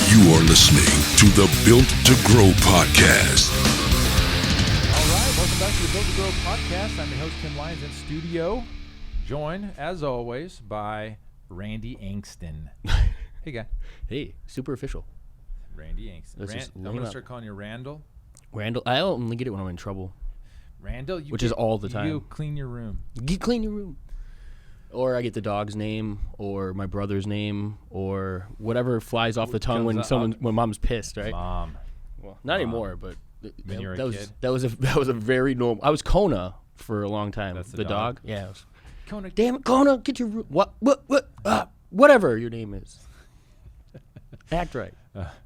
You are listening to the Built to Grow podcast. All right, welcome back to the Built to Grow podcast. I'm your host, Tim Lyons, in studio, joined, as always, by Randy Angston. Hey, guy. Hey, super official. Randy Angston. I'm going to start calling you Randall. Randall. I only get it when I'm in trouble. Randall, which is all the time. You clean your room. Clean your room. Or I get the dog's name, or my brother's name, or whatever flies off the tongue when mom's pissed, right? Mom. Well, not anymore, but when you were a kid? that was a very normal. I was Kona for a long time. That's the dog. Yeah. Kona. Damn it, Kona, get your room. What? Whatever your name is. Act right.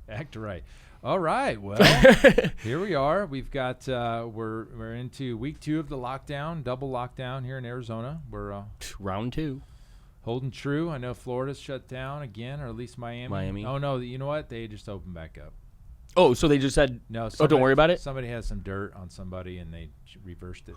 Act right. All right. Well, here we are. We've got we're into week 2 of the lockdown, double lockdown here in Arizona. We're round 2. Holding true. I know Florida's shut down again, or at least Miami. Oh no, you know what? They just opened back up. Oh, so they just said no. Don't worry about it. Somebody has some dirt on somebody, and they reversed it.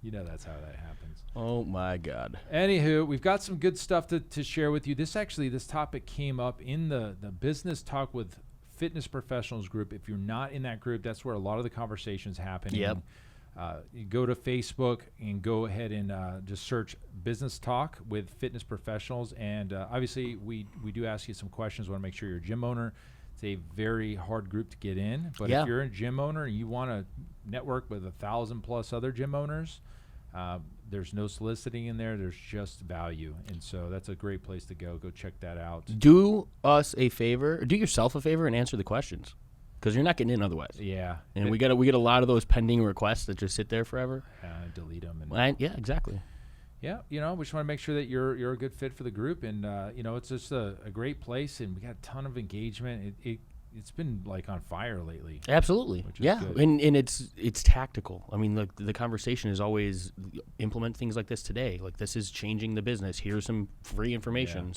You know that's how that happens. Oh my God. Anywho, we've got some good stuff to share with you. This topic came up in the business talk with fitness professionals group. If you're not in that group, that's where a lot of the conversations happen. Yep. You go to Facebook and go ahead and just search business talk with fitness professionals. And obviously we do ask you some questions. We want to make sure you're a gym owner. It's a very hard group to get in, but if you're a gym owner and you want to network with 1,000+ other gym owners, there's no soliciting in there. There's just value. And so that's a great place to go. Go check that out. Do us a favor, or do yourself a favor and answer the questions, because you're not getting in otherwise. Yeah. And we get a lot of those pending requests that just sit there forever. Delete them. Yeah, exactly. Yeah, we just want to make sure that you're a good fit for the group, and it's just a great place, and we got a ton of engagement. It's been like on fire lately. Absolutely. Yeah, good. and it's tactical. I mean, the conversation is always implement things like this today. Like, this is changing the business. Here's some free information.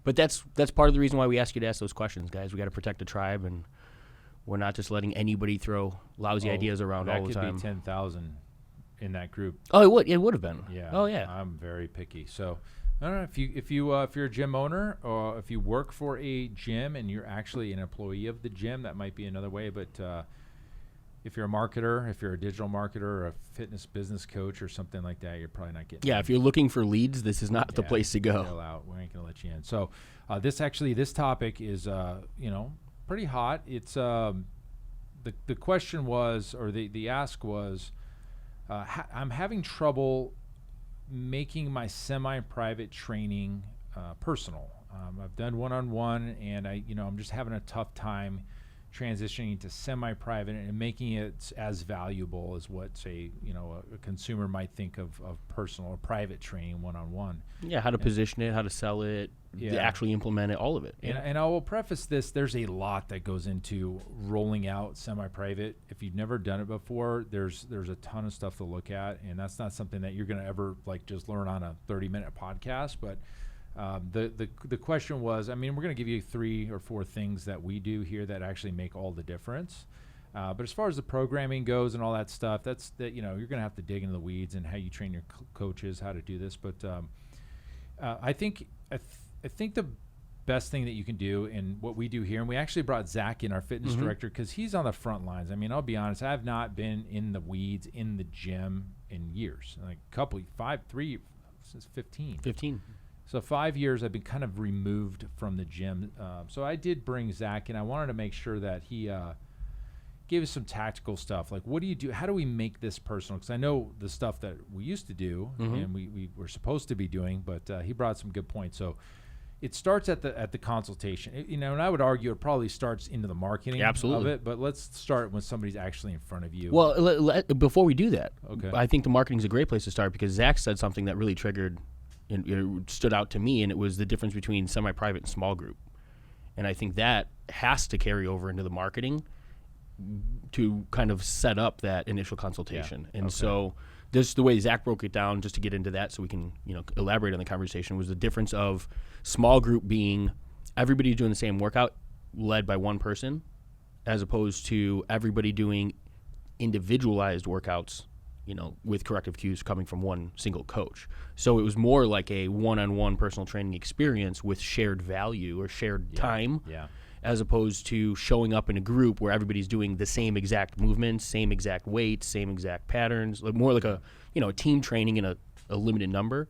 But that's part of the reason why we ask you to ask those questions, guys. We got to protect the tribe, and we're not just letting anybody throw lousy ideas around all the time. That could be 10,000 in that group. Oh, it would have been. Yeah. Oh, yeah. I'm very picky. So, I don't know if you're a gym owner, or if you work for a gym and you're actually an employee of the gym, that might be another way. But if you're a marketer, if you're a digital marketer or a fitness business coach or something like that, you're probably not getting. Yeah. If you're looking for leads, this is not the place to go. We ain't gonna let you in. So, this topic is pretty hot. It's the question was, or the ask was, I'm having trouble making my semi-private training personal. I've done one-on-one, and I'm just having a tough time transitioning to semi-private and making it as valuable as what, say, a consumer might think of personal or private training one-on-one. Yeah, how to position it, how to sell it, to actually implement it, all of it. Yeah. And I will preface this, there's a lot that goes into rolling out semi-private. If you've never done it before, there's a ton of stuff to look at, and that's not something that you're going to ever just learn on a 30-minute podcast. But the question was, we're going to give you 3 or 4 things that we do here that actually make all the difference. But as far as the programming goes and all that stuff, you're going to have to dig into the weeds and how you train your coaches, how to do this. But I think the best thing that you can do, and what we do here, and we actually brought Zach in, our fitness director, because he's on the front lines. I'll be honest, I have not been in the weeds in the gym in years, since 15. So 5 years I've been kind of removed from the gym. So I did bring Zach in. I wanted to make sure that he gave us some tactical stuff. Like, what do you do? How do we make this personal? Because I know the stuff that we used to do and we were supposed to be doing, but he brought some good points. So it starts at the consultation. And I would argue it probably starts into the marketing of it, but let's start when somebody's actually in front of you. Well, before we do that, okay. I think the marketing is a great place to start, because Zach said something that really triggered and it stood out to me, and it was the difference between semi-private and small group. And I think that has to carry over into the marketing to kind of set up that initial consultation. And so this, the way Zach broke it down, just to get into that so we can elaborate on the conversation, was the difference of small group being everybody doing the same workout led by one person, as opposed to everybody doing individualized workouts with corrective cues coming from one single coach. So it was more like a one-on-one personal training experience with shared value or shared time. Yeah. as opposed to showing up in a group where everybody's doing the same exact movements, same exact weights, same exact patterns, like more like a team training in a limited number.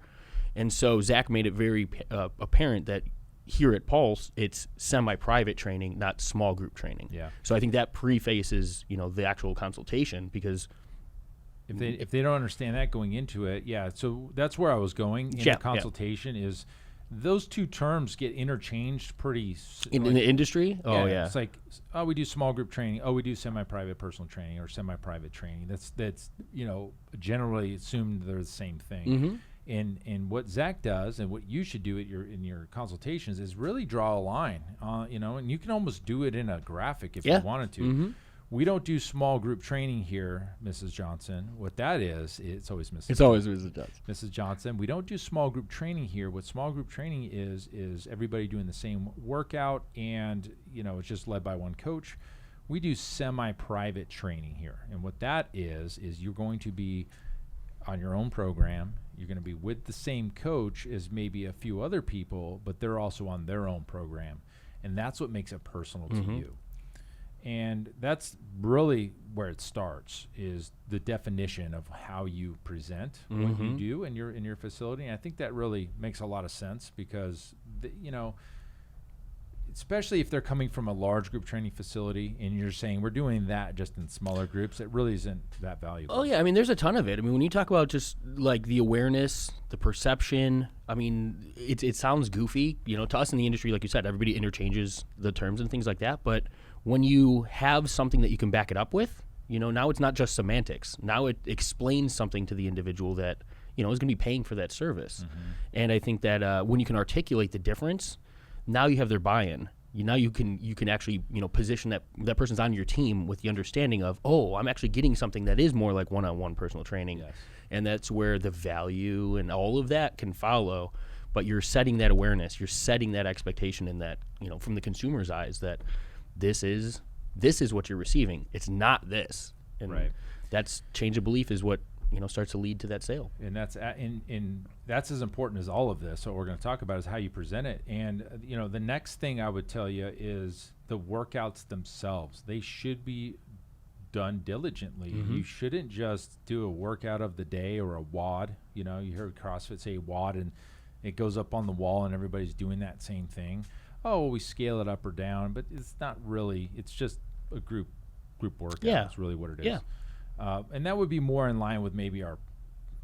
And so Zach made it very apparent that here at Pulse, it's semi-private training, not small group training. Yeah. So I think that prefaces, the actual consultation, because if they don't understand that going into it, yeah. So that's where I was going in the consultation is those two terms get interchanged pretty in the industry. Oh yeah. It's like, oh, we do small group training. Oh, we do semi-private personal training or semi-private training. That's generally assumed they're the same thing. Mm-hmm. And what Zach does and what you should do in your consultations is really draw a line, and you can almost do it in a graphic if you wanted to. Mm-hmm. We don't do small group training here, Mrs. Johnson. What that is, it's always Mrs. It's always Mrs. Johnson. Mrs. Johnson. We don't do small group training here. What small group training is everybody doing the same workout, and it's just led by one coach. We do semi-private training here, and what that is you're going to be on your own program. You're going to be with the same coach as maybe a few other people, but they're also on their own program. And that's what makes it personal to you. And that's really where it starts, is the definition of how you present what you do in your facility. And I think that really makes a lot of sense because, especially if they're coming from a large group training facility and you're saying we're doing that just in smaller groups, it really isn't that valuable. Oh, yeah. I mean, there's a ton of it. I mean, when you talk about just like the awareness, the perception, I mean, it sounds goofy. To us in the industry, like you said, everybody interchanges the terms and things like that. But when you have something that you can back it up with, now it's not just semantics. Now it explains something to the individual that, is going to be paying for that service. And I think that when you can articulate the difference, now you have their buy-in. Now you can actually position that person's on your team with the understanding of, oh, I'm actually getting something that is more like one-on-one personal training, and that's where the value and all of that can follow. But you're setting that awareness, you're setting that expectation in that from the consumer's eyes that this is what you're receiving. It's not this, and that's change of belief is what starts to lead to that sale. And that's that's as important as all of this. So what we're going to talk about is how you present it. And the next thing I would tell you is the workouts themselves. They should be done diligently. You shouldn't just do a workout of the day or a WOD. You heard CrossFit say WOD, and it goes up on the wall, and everybody's doing that same thing. Oh, well, we scale it up or down, but it's not really. It's just a group workout. Yeah. That's really what it is. Yeah. And that would be more in line with maybe our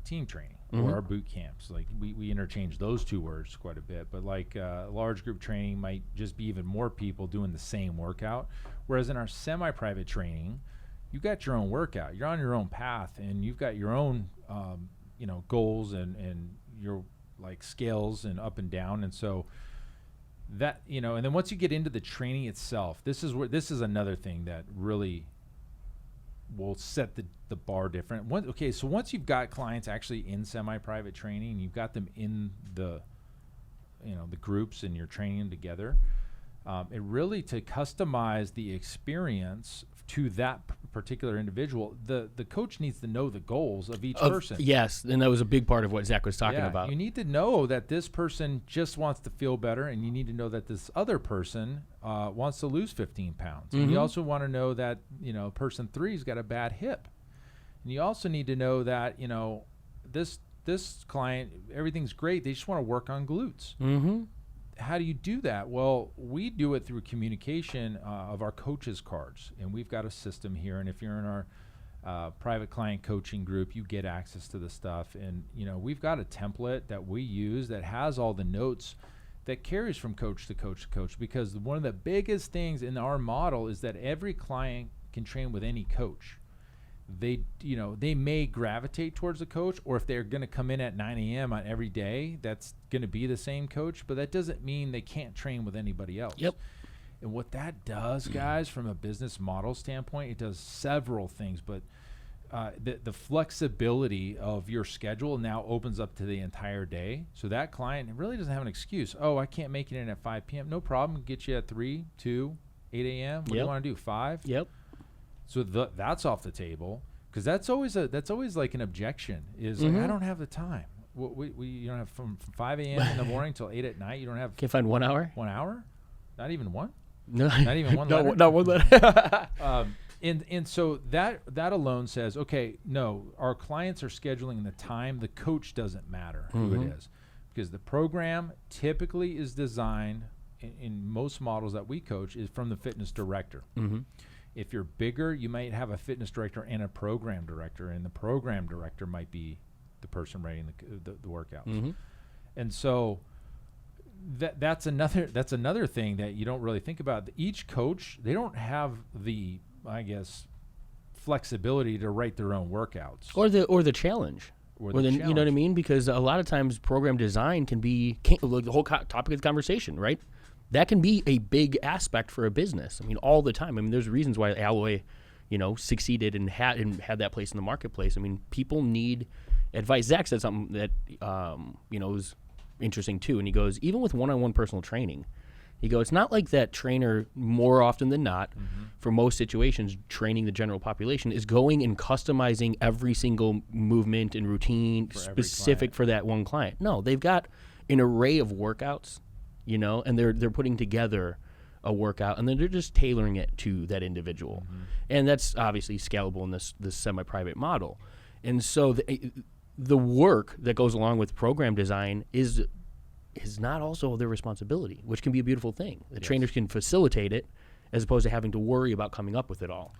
team training or our boot camps. Like we interchange those two words quite a bit, but like large group training might just be even more people doing the same workout. Whereas in our semi-private training, you got your own workout. You're on your own path, and you've got your own goals and your like scales and up and down. And so that and then once you get into the training itself, this is another thing that really will set the bar different. So once you've got clients actually in semi-private training, you've got them in the groups and you're training together, it really to customize the experience to that particular individual, the coach needs to know the goals of each person. Yes, and that was a big part of what Zach was talking about. You need to know that this person just wants to feel better, and you need to know that this other person wants to lose 15 pounds. And you also want to know that person 3's got a bad hip, and you also need to know that this client, everything's great, they just want to work on glutes. How do you do that? Well, we do it through communication of our coaches cards, and we've got a system here. And if you're in our private client coaching group, you get access to the stuff. And we've got a template that we use that has all the notes that carries from coach to coach to coach. Because one of the biggest things in our model is that every client can train with any coach. They may gravitate towards a coach, or if they're going to come in at 9 a.m. on every day, that's going to be the same coach, but that doesn't mean they can't train with anybody else. Yep. And what that does, guys, from a business model standpoint, it does several things, but the flexibility of your schedule now opens up to the entire day. So that client really doesn't have an excuse. Oh, I can't make it in at 5 p.m. No problem. Get you at 3, 2, 8 a.m. What do you want to do, 5? Yep. So that's off the table, because that's always like an objection is like, I don't have the time. You don't have from 5 a.m. in the morning till 8 at night. You don't have. Can't find 1 hour. 1 hour, not even one. No, Not even one letter? Not one letter. And so that alone says, okay, no, our clients are scheduling the time. The coach doesn't matter who it is, because the program typically is designed in most models that we coach is from the fitness director. If you're bigger, you might have a fitness director and a program director, and the program director might be the person writing the workouts. And so that's another thing that you don't really think about. Each coach, they don't have the, I guess, flexibility to write their own workouts or the challenge. Or the challenge. You know what I mean? Because a lot of times program design can be the whole topic of the conversation, right? That can be a big aspect for a business. I mean, all the time. I mean, there's reasons why Alloy, succeeded and had that place in the marketplace. I mean, people need advice. Zach said something that was interesting too, and he goes, even with one-on-one personal training, he goes, it's not like that trainer more often than not, for most situations, training the general population is going and customizing every single movement and routine specific for that one client. No, they've got an array of workouts, and they're putting together a workout, and then they're just tailoring it to that individual. And that's obviously scalable in this semi-private model. And so the work that goes along with program design is not also their responsibility, which can be a beautiful thing. The trainers can facilitate it as opposed to having to worry about coming up with it all.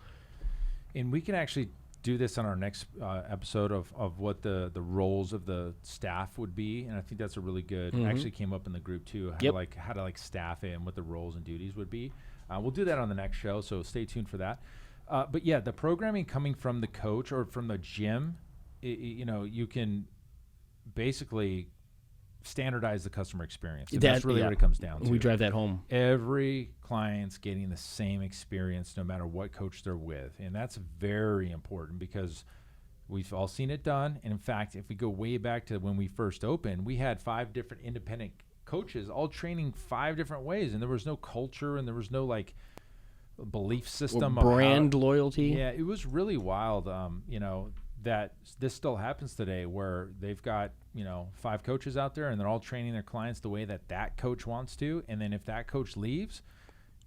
And we can actually do this on our next episode of what the roles of the staff would be. And I think that's a really good, actually came up in the group too, how to staff it and what the roles and duties would be. We'll do that on the next show, so stay tuned for that. But yeah, the programming coming from the coach or from the gym, you can basically standardize the customer experience. And that's really what it comes down to. We drive that home. Every client's getting the same experience no matter what coach they're with. And that's very important because we've all seen it done. And in fact, if we go way back to when we first opened, we had 5 different independent coaches all training 5 different ways. And there was no culture and there was no belief system. Or brand loyalty. Yeah, it was really wild. That this still happens today where they've got 5 coaches out there and they're all training their clients the way that coach wants to, and then if that coach leaves,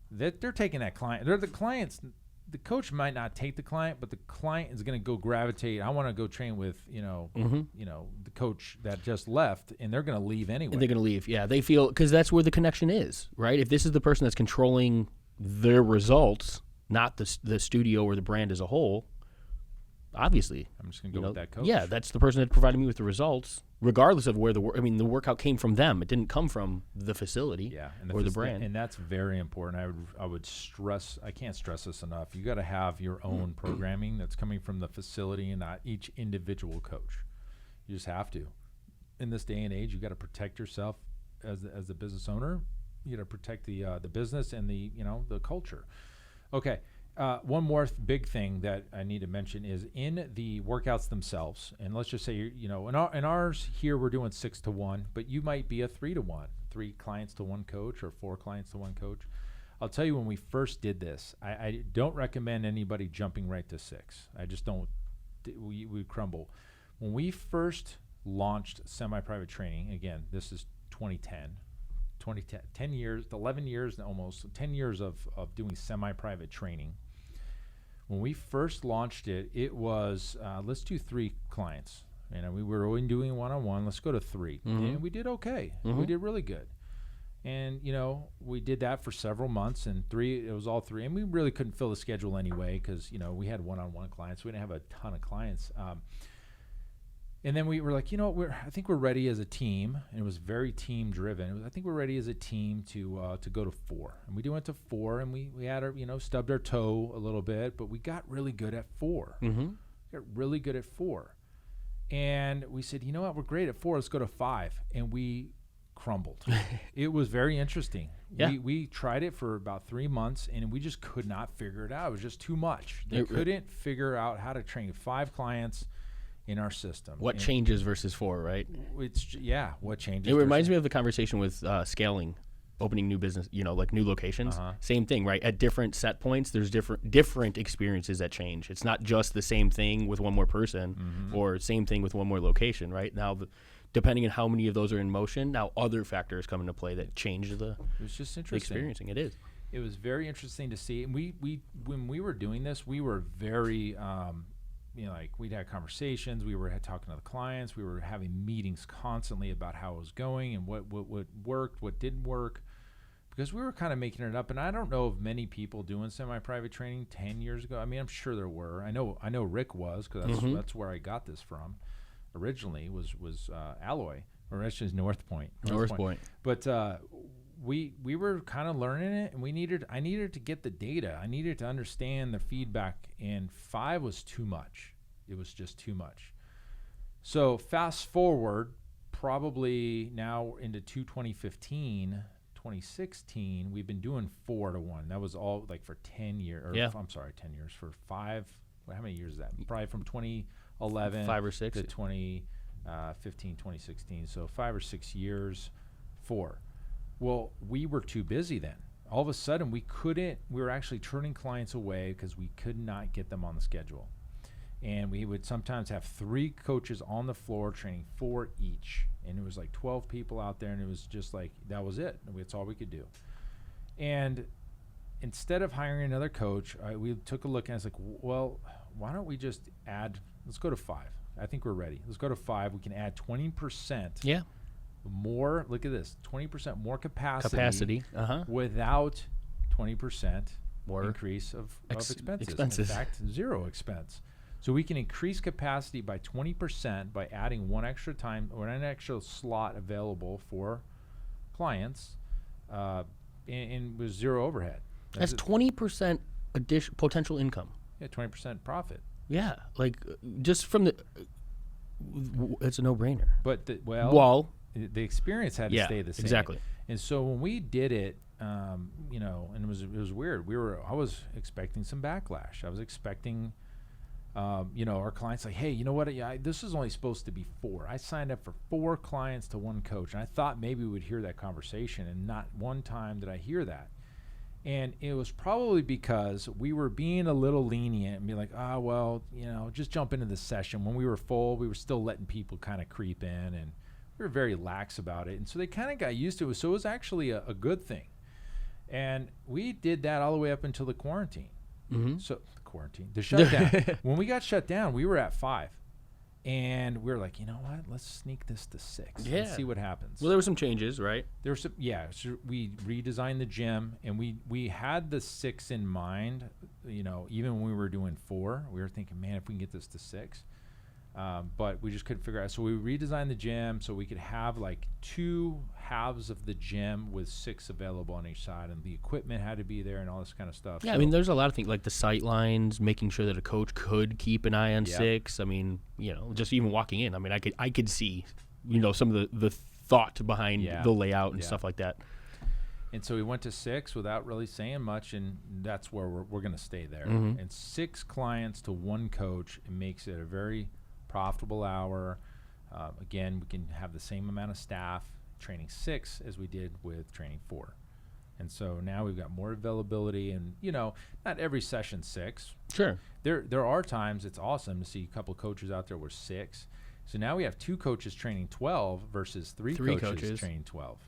they're taking that client. They're the clients. The coach might not take the client, but the client is going to go gravitate. I want to go train with the coach that just left, and they're going to leave anyway. And they're going to leave. Yeah, they feel, because that's where the connection is, right? If this is the person that's controlling their results, not the studio or the brand as a whole. Obviously, I'm just going to go with that coach. Yeah, that's the person that provided me with the results, regardless of where the workout came from them. It didn't come from the facility or the brand. And that's very important. I would stress, I can't stress this enough. You got to have your own programming that's coming from the facility and not each individual coach. You just have to. In this day and age, you got to protect yourself as the business owner. You got to protect the business and the culture. Okay. One more big thing that I need to mention is in the workouts themselves, and let's just say, in ours here we're doing 6-to-1, but you might be a 3-to-1, 3 clients to 1 coach or 4 clients to 1 coach. I'll tell you, when we first did this, I don't recommend anybody jumping right to 6. I just don't. We crumble. When we first launched semi-private training, again, this is 2010, 10 years, 11 years, almost 10 years of doing semi-private training. When we first launched it, it was, let's do 3 clients. We were only doing one-on-one. Let's go to 3. And we did okay. We did really good. And, we did that for several months. And it was all 3. And we really couldn't fill the schedule anyway because, we had one-on-one clients. We didn't have a ton of clients. And then we were like, I think we're ready as a team. And it was very team driven. I think we're ready as a team to go to 4. And we went to 4, and we had our, stubbed our toe a little bit, but we got really good at 4. Got really good at 4. And we said, you know what, we're great at 4. Let's go to 5. And we crumbled. It was very interesting. Yeah. We tried it for about 3 months, and we just could not figure it out. It was just too much. They couldn't figure out how to train 5 clients in our system. What changes versus 4, right? What changes? It reminds me of the conversation with scaling, opening new business, like new locations. Same thing, right? At different set points, there's different experiences that change. It's not just the same thing with one more person or same thing with one more location, right? Now, depending on how many of those are in motion, now other factors come into play that change the it's just interesting. experiencing. It is. it was very interesting to see. And we when we were doing this, we were very, like we'd had conversations. We were talking to the clients. We were having meetings constantly about how it was going and what worked, what didn't work, because we were kind of making it up. And I don't know of many people doing semi-private training 10 years ago. I mean, I'm sure there were. I know Rick was, because that's where I got this from. Originally was Alloy, or actually North Point. But we were kind of learning it, and I needed to get the data. I needed to understand the feedback, and 5 was too much. It was just too much. So fast forward, probably now into 2015, 2016, we've been doing 4-to-1. That was all like for 10 years. I'm sorry, 10 years. For 5, how many years is that? Probably from 2011 5 or 6 to 2015, 2016. So 5 or 6 years, 4. Well, we were too busy then. All of a sudden, we were actually turning clients away because we could not get them on the schedule. And we would sometimes have 3 coaches on the floor training 4 each. And it was like 12 people out there, and it was just like, that was it. That's all we could do. And instead of hiring another coach, we took a look, and I was like, well, why don't we just let's go to 5. I think we're ready. Let's go to 5. We can add 20%. More, look at this, 20% more capacity without 20% more increase of expenses. In fact, 0 expense. So we can increase capacity by 20% by adding one extra time or an extra slot available for clients, and with 0 overhead. That's 20% potential income. Yeah, 20% profit. Yeah, like just from it's a no-brainer. But the experience had to stay the same. Exactly. And so when we did it, and it was weird. I was expecting some backlash. I was expecting, our clients like, hey, you know what? This is only supposed to be 4. I signed up for 4 clients to 1 coach, and I thought maybe we would hear that conversation, and not one time did I hear that. And it was probably because we were being a little lenient and be like, just jump into the session. When we were full, we were still letting people kind of creep in, and we were very lax about it. And so they kind of got used to it. So it was actually a good thing. And we did that all the way up until the quarantine. Mm-hmm. So the shutdown. When we got shut down, we were at 5. And we were like, you know what? Let's sneak this to 6 and see what happens. Well, there were some changes, right? There were some, so we redesigned the gym, and we had the 6 in mind. Even when we were doing 4, we were thinking, man, if we can get this to 6. But we just couldn't figure out. So we redesigned the gym so we could have like 2 halves of the gym with 6 available on each side, and the equipment had to be there and all this kind of stuff. Yeah, so, I mean, there's a lot of things like the sight lines, making sure that a coach could keep an eye on 6. I mean, just even walking in. I mean, I could see, some of the thought behind the layout and stuff like that. And so we went to 6 without really saying much, and that's where we're going to stay there. Mm-hmm. And 6 clients to 1 coach, it makes it a very profitable hour. Again, we can have the same amount of staff training 6 as we did with training 4. And so now we've got more availability, and not every session 6. Sure. There are times it's awesome to see a couple coaches out there with 6. So now we have 2 coaches training 12 versus 3 coaches training 12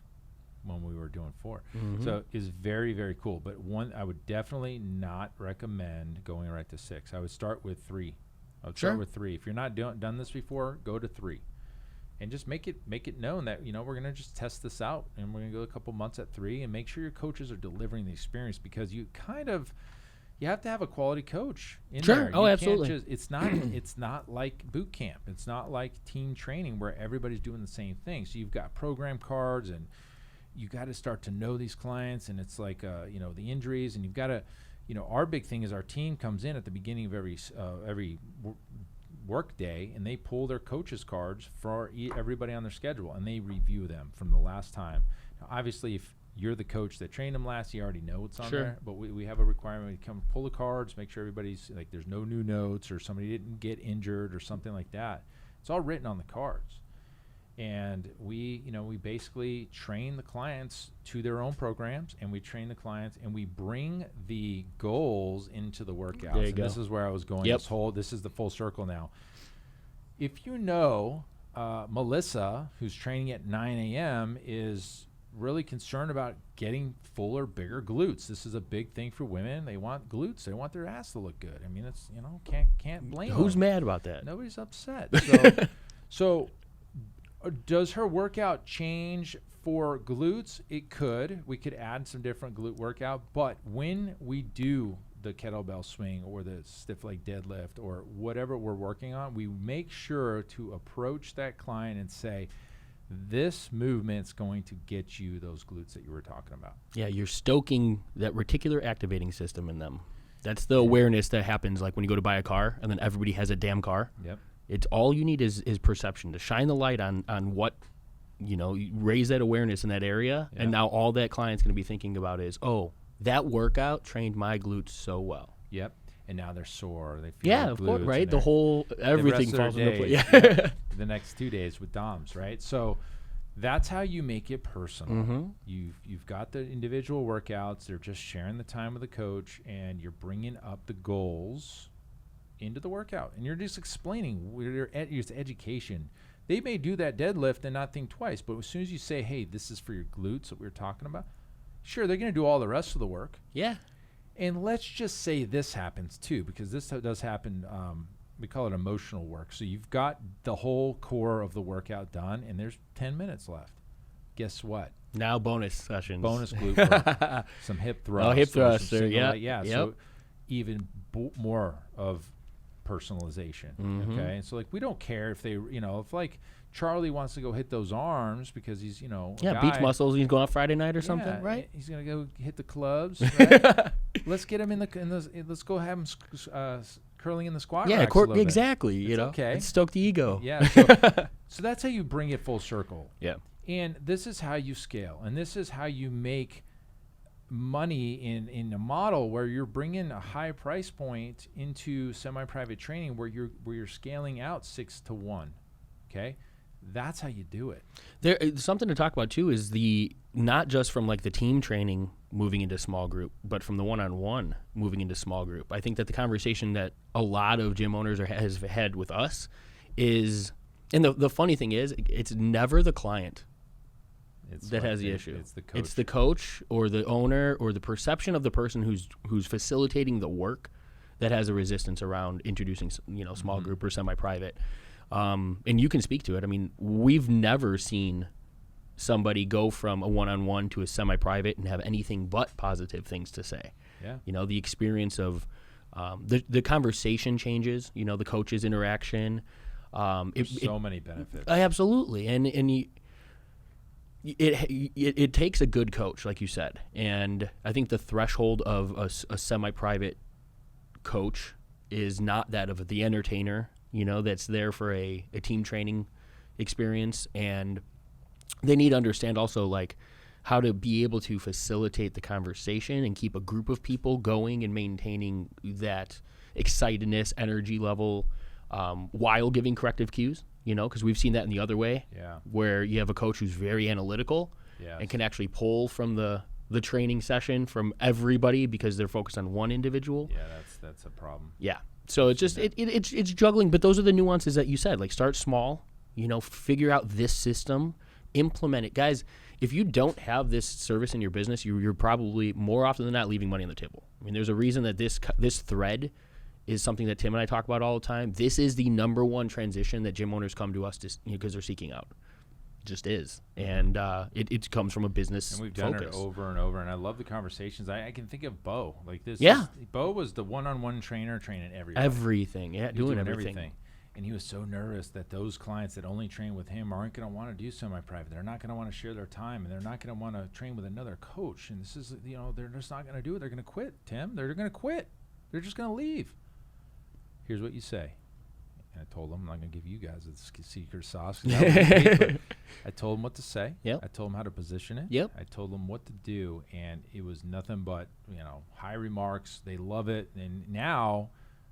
when we were doing 4. Mm-hmm. So it's very, very cool. But I would definitely not recommend going right to 6. I would start with 3. Start with 3. If you're not done this before, go to 3, and just make it known that we're gonna just test this out, and we're gonna go a couple months at 3, and make sure your coaches are delivering the experience, because you have to have a quality coach in there. Oh, absolutely. It's not like boot camp. It's not like team training where everybody's doing the same thing. So you've got program cards, and you got to start to know these clients, and it's like the injuries, and you've got to. Our big thing is our team comes in at the beginning of every work day, and they pull their coaches cards for everybody on their schedule, and they review them from the last time. Now, obviously, if you're the coach that trained them last, you already know what's on there, but we have a requirement to come pull the cards, make sure everybody's like there's no new notes or somebody didn't get injured or something like that. It's all written on the cards. And we basically train the clients to their own programs, and we train the clients, and we bring the goals into the workouts. There you go. This is where I was going. Yep. This is the full circle now. If Melissa, who's training at 9 a.m., is really concerned about getting fuller, bigger glutes. This is a big thing for women. They want glutes. They want their ass to look good. I mean, it's, can't blame Who's them. mad about that? Nobody's upset. So does her workout change for glutes? It could. We could add some different glute workout. But when we do the kettlebell swing or the stiff leg deadlift or whatever we're working on, we make sure to approach that client and say, this movement's going to get you those glutes that you were talking about. Yeah, you're stoking that reticular activating system in them. That's the awareness that happens like when you go to buy a car and then everybody has a damn car. Yep. It's all you need is perception to shine the light on what, you raise that awareness in that area. Yeah. And now all that client's going to be thinking about is, oh, that workout trained my glutes so well. Yep. And now they're sore. They feel like Of course, glutes, right? and The whole, everything the rest falls of into their place. day, Yeah. the next 2 days with DOMs, right? So that's how you make it personal. Mm-hmm. You've got the individual workouts. They're just sharing the time with the coach, and you're bringing up the goals into the workout. And you're just explaining. It's education. They may do that deadlift and not think twice, but as soon as you say, hey, this is for your glutes that we were talking about, sure, they're going to do all the rest of the work. Yeah. And let's just say this happens too, because this does happen. We call it emotional work. So you've got the whole core of the workout done, and there's 10 minutes left. Guess what? Now bonus sessions. Bonus glute work, some hip thrusts. hip or thrusts, some single yeah, leg. Yeah. yep. So even more of personalization. Mhm. Okay. And so like we don't care if they, if like Charlie wants to go hit those arms because he's, a beach guy, muscles. He's going out Friday night or something, yeah, right? He's gonna go hit the clubs. Right? Let's get him let's go have him curling in the squat racks a little bit. Exactly. It's okay. Let's stoke the ego. Yeah. So that's how you bring it full circle. Yeah. And this is how you scale, and this is how you make money in a model where you're bringing a high price point into semi-private training where you're scaling out 6 to 1. Okay. That's how you do it. There, something to talk about too is the not just from like the team training moving into small group, but from the one-on-one moving into small group. I think that the conversation that a lot of gym owners has had with us is, and the funny thing is, it's never the client that has the issue. It's the coach. It's the coach or the owner or the perception of the person who's facilitating the work that has a resistance around introducing small group or semi-private. And you can speak to it. I mean, we've never seen somebody go from a one-on-one to a semi-private and have anything but positive things to say. Yeah. The experience of the conversation changes, the coach's interaction. So many benefits. Absolutely. And it takes a good coach, like you said. And I think the threshold of a semi-private coach is not that of the entertainer, that's there for a team training experience. And they need to understand also like how to be able to facilitate the conversation and keep a group of people going and maintaining that excitedness, energy level, while giving corrective cues, because we've seen that in the other way, where you have a coach who's very analytical and can actually pull from the training session from everybody because they're focused on one individual. Yeah, that's a problem. Yeah. So it's just it's juggling, but those are the nuances that you said. Like start small, figure out this system, implement it, guys. If you don't have this service in your business, you're probably more often than not leaving money on the table. I mean, there's a reason that this thread is something that Tim and I talk about all the time. This is the number one transition that gym owners come to us to because they're seeking out. It just is, and it comes from a business. And we've done focus. it over and over, and I love the conversations. I can think of Bo like this. Yeah, Bo was the one-on-one trainer training everybody. Everything, yeah, doing everything. And he was so nervous that those clients that only train with him aren't going to want to do semi-private. They're not going to want to share their time, and they're not going to want to train with another coach. And this is, they're just not going to do it. They're going to quit, Tim. They're going to quit. They're just going to leave. Here's what you say. And I told him, I'm not going to give you guys a secret sauce. I told him what to say. Yep. I told him how to position it. Yep. I told them what to do, and it was nothing but, high remarks. They love it. And now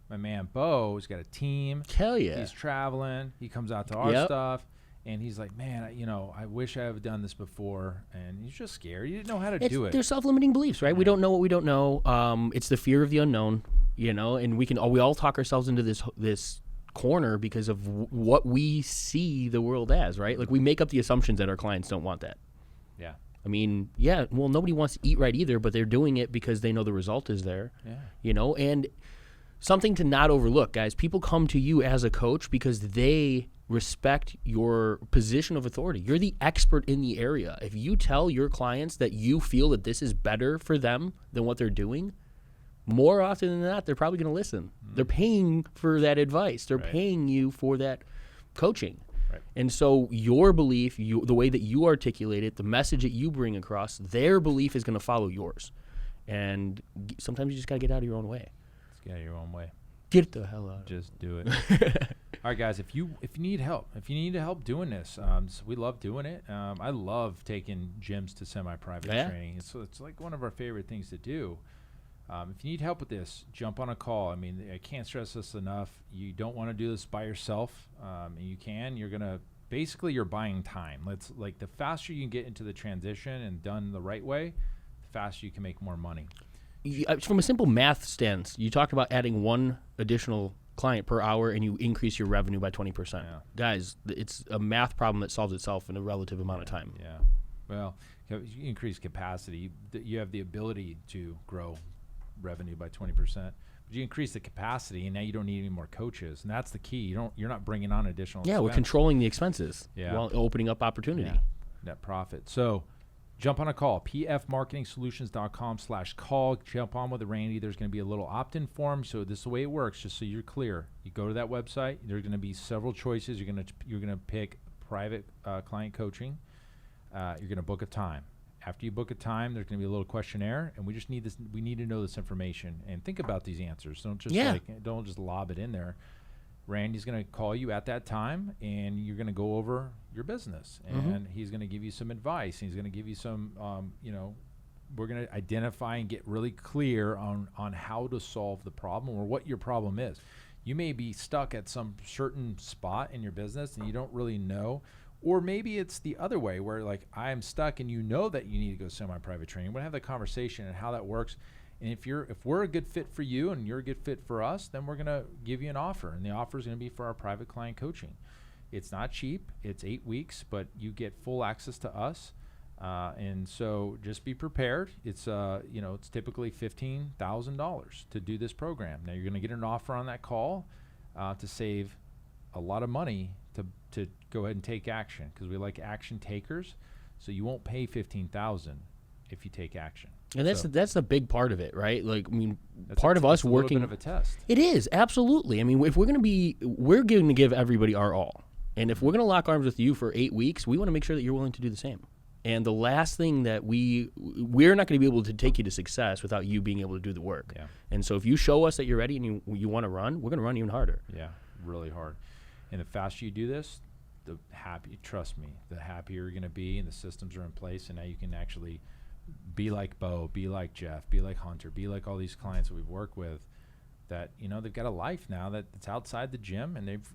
my man Bo has got a team. Hell yeah. He's traveling. He comes out to our stuff, and he's like, man, I wish I had done this before. And he's just scared. He didn't know how to do it. They're self-limiting beliefs, right? We don't know what we don't know. It's the fear of the unknown, and we all talk ourselves into this corner because of what we see the world as, right? Like we make up the assumptions that our clients don't want that. Yeah. I mean, yeah, well, nobody wants to eat right either, but they're doing it because they know the result is there. Yeah. And something to not overlook, guys. People come to you as a coach because they respect your position of authority. You're the expert in the area. If you tell your clients that you feel that this is better for them than what they're doing, more often than not, they're probably going to listen. They're paying for that advice. They're paying you for that coaching. Right. And so your belief, the way that you articulate it, the message that you bring across, their belief is going to follow yours. And sometimes you just got to get out of your own way. Let's get out of your own way. Get the hell out. Just do it. All right, guys, if you need help, help doing this, so we love doing it. I love taking gyms to semi-private training. It's like one of our favorite things to do. If you need help with this, jump on a call. I mean, I can't stress this enough. You don't want to do this by yourself. You can. You're you're buying time. The faster you can get into the transition and done the right way, the faster you can make more money. From a simple math stance, you talked about adding one additional client per hour and you increase your revenue by 20%. Yeah. Guys, it's a math problem that solves itself in a relative amount of time. Yeah. Well, you increase capacity. You have the ability to grow revenue by 20%, but you increase the capacity and now you don't need any more coaches, and that's the key. You're not bringing on additional expense. We're controlling the expenses while opening up opportunity. Net profit. So jump on a call, pfmarketingsolutions.com/call. Jump on with Randy. There's going to be a little opt-in form. So this is the way it works, just so you're clear. You go to that website, there's going to be several choices. You're going to pick private client coaching. You're going to book a time. After you book a time, there's going to be a little questionnaire, and we just need this. We need to know this information and think about these answers. Don't just lob it in there. Randy's going to call you at that time, and you're going to go over your business, and he's going to give you some advice. He's going to give you some, we're going to identify and get really clear on how to solve the problem or what your problem is. You may be stuck at some certain spot in your business, and you don't really know. Or maybe it's the other way where I am stuck and you know that you need to go semi-private training. We're going to have that conversation and how that works. And if we're a good fit for you and you're a good fit for us, then we're going to give you an offer. And the offer is going to be for our private client coaching. It's not cheap. It's 8 weeks, but you get full access to us. And so just be prepared. It's it's typically $15,000 to do this program. Now you're going to get an offer on that call to save a lot of money to go ahead and take action, because we like action takers. So you won't pay $15,000 if you take action. And that's the big part of it, right? Part of us working. A little bit of a test. It is, absolutely. I mean, if we're going to give everybody our all. And if we're going to lock arms with you for 8 weeks, we want to make sure that you're willing to do the same. And the last thing that we're not going to be able to take you to success without you being able to do the work. Yeah. And so if you show us that you're ready and you want to run, we're going to run even harder. Yeah, really hard. And the faster you do this, the happier, trust me, the happier you're going to be, and the systems are in place, and now you can actually be like Bo, be like Jeff, be like Hunter, be like all these clients that we've worked with that, they've got a life now that's outside the gym, and they've,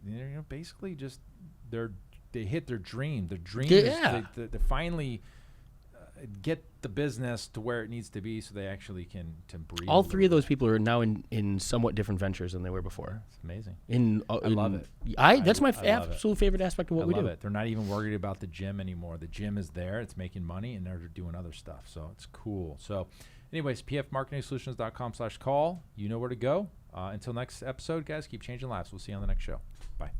basically just, they hit their dream. Their dream is they finally get the business to where it needs to be, so they actually can breathe. All three of those people are now in somewhat different ventures than they were before. It's amazing. I love it. That's my absolute favorite aspect of what we do. I love it. They're not even worried about the gym anymore. The gym is there. It's making money, and they're doing other stuff. So it's cool. So anyways, pfmarketingsolutions.com/call. You know where to go. Until next episode, guys, keep changing lives. We'll see you on the next show. Bye.